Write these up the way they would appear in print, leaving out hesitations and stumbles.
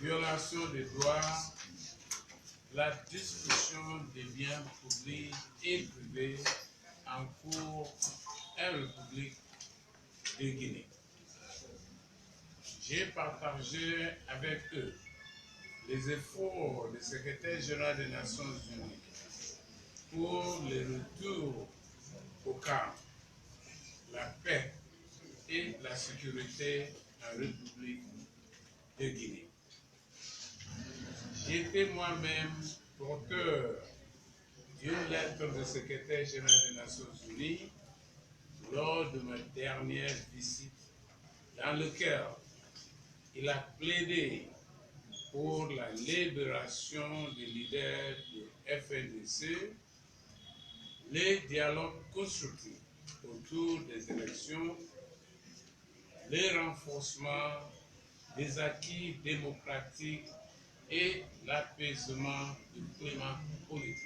violation des droits, la destruction des biens publics et privés en cours en République de Guinée. J'ai partagé avec eux les efforts du secrétaire général des Nations Unies pour le retour au calme, la paix et la sécurité en République de Guinée. J'étais moi-même porteur d'une lettre du secrétaire général des Nations Unies lors de ma dernière visite, dans laquelle il a plaidé pour la libération des leaders du FNDC, les dialogues constructifs autour des élections, le renforcement des acquis démocratiques et l'apaisement du climat politique.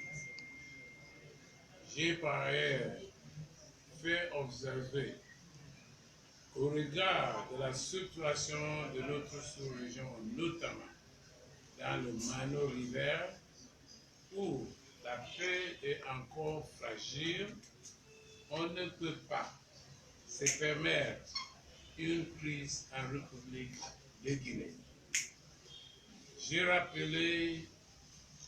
J'ai par ailleurs fait observer qu'au regard de la situation de notre sous-région, notamment dans le Mano River, où la paix est encore fragile, on ne peut pas se permettre une crise en République de Guinée. J'ai rappelé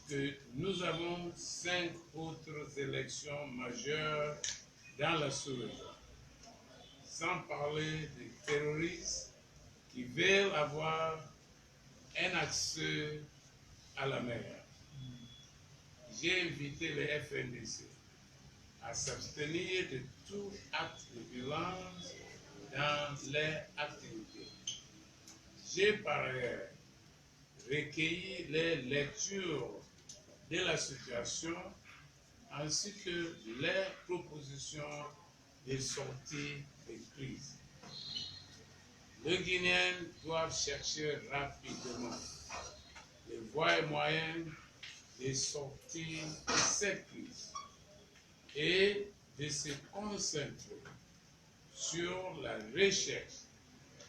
que nous avons 5 autres élections majeures dans la sous-région, sans parler des terroristes qui veulent avoir un accès à la mer. J'ai invité les FNDC à s'abstenir de tout acte de violence dans leurs activités. J'ai par ailleurs recueilli les lectures de la situation ainsi que les propositions de sortie de crise. Les Guinéens doivent chercher rapidement les voies et moyens de sortir de cette crise et de se concentrer sur la recherche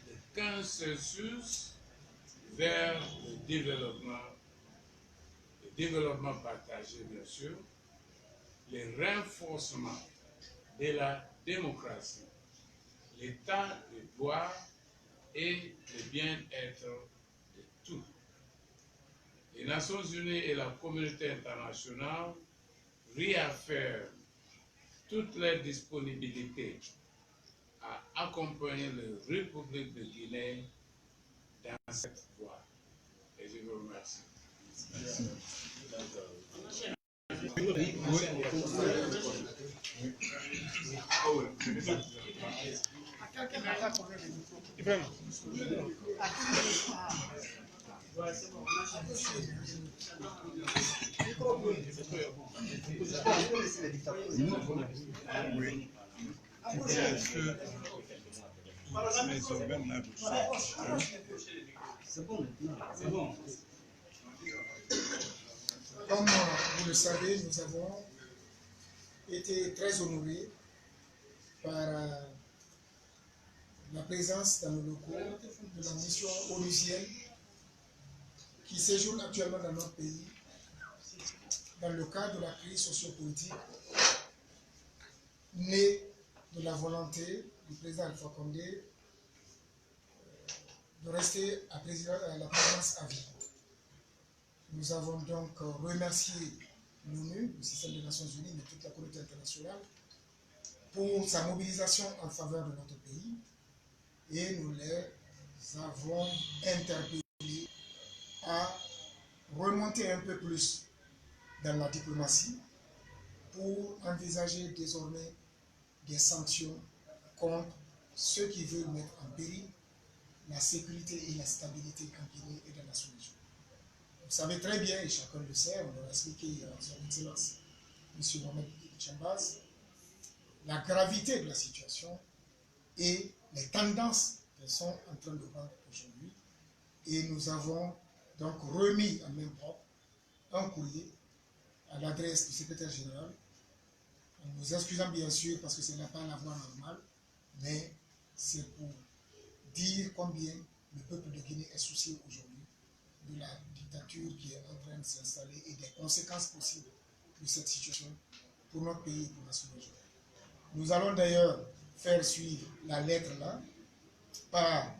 de consensus vers le développement partagé bien sûr, le renforcement de la démocratie, l'état de droit et le bien-être de tous. Les Nations Unies et la communauté internationale réaffirment toute leur disponibilité à accompagner la République de Guinée dans cette voie. Et je vous remercie. Merci. Comme vous le savez, nous avons été très honorés par la présence dans nos locaux de la mission onusienne qui séjourne actuellement dans notre pays dans le cadre de la crise sociopolitique née de la volonté du président Alpha Condé de rester à la présidence à vie. Nous avons donc remercié l'ONU, le système des Nations Unies, mais toute la communauté internationale, pour sa mobilisation en faveur de notre pays et nous les avons interpellés à remonter un peu plus dans la diplomatie pour envisager désormais des sanctions contre ceux qui veulent mettre en péril la sécurité et la stabilité en Guinée et dans la sous-région. Vous savez très bien, et chacun le sait, on l'a expliqué à son Excellence M. Mohamed Chambaz, la gravité de la situation et les tendances qu'elles sont en train de prendre aujourd'hui. Et nous avons donc remis en main propre un courrier à l'adresse du secrétaire général, en nous excusant bien sûr parce que ce n'est pas la voie normale, mais c'est pour dire combien le peuple de Guinée est soucié aujourd'hui de la dictature qui est en train de s'installer et des conséquences possibles de cette situation pour notre pays et pour la sous-région. Nous allons d'ailleurs faire suivre la lettre là par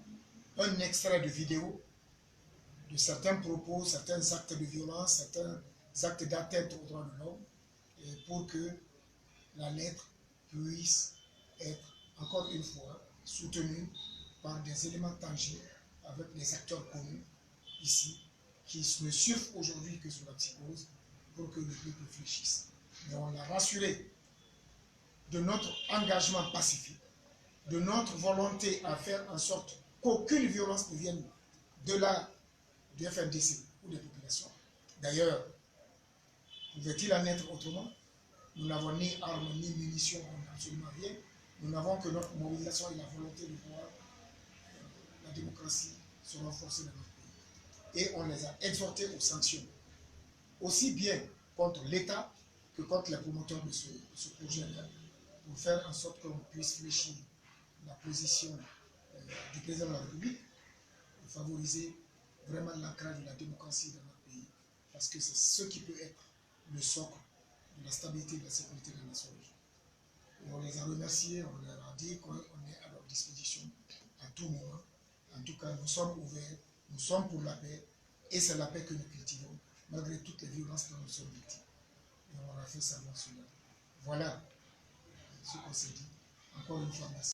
un extrait de vidéo de certains propos, certains actes de violence, certains actes d'atteinte aux droits de l'homme, pour que la lettre puisse être, encore une fois, soutenue par des éléments tangibles avec des acteurs connus ici, qui ne surfent aujourd'hui que sur la psychose pour que le peuple réfléchisse. Mais on l'a rassuré de notre engagement pacifique, de notre volonté à faire en sorte qu'aucune violence ne vienne du FNDC ou des populations. D'ailleurs, pouvait-il en être autrement? Nous n'avons ni armes, ni munitions, absolument rien. Nous n'avons que notre mobilisation et la volonté de voir la démocratie se renforcer dans notre pays. Et on les a exhortés aux sanctions, aussi bien contre l'État que contre les promoteurs de ce projet-là, pour faire en sorte qu'on puisse fléchir la position du président de la République et favoriser vraiment l'ancrage de la démocratie dans notre pays, parce que c'est ce qui peut être le socle de la stabilité et de la sécurité de la nation. Et on les a remerciés, on leur a dit qu'on est à leur disposition à tout moment. En tout cas, nous sommes ouverts, nous sommes pour la paix, et c'est la paix que nous cultivons, malgré toutes les violences dont nous sommes victimes. Et on leur a fait savoir cela. Voilà ce qu'on s'est dit. Encore une fois, merci.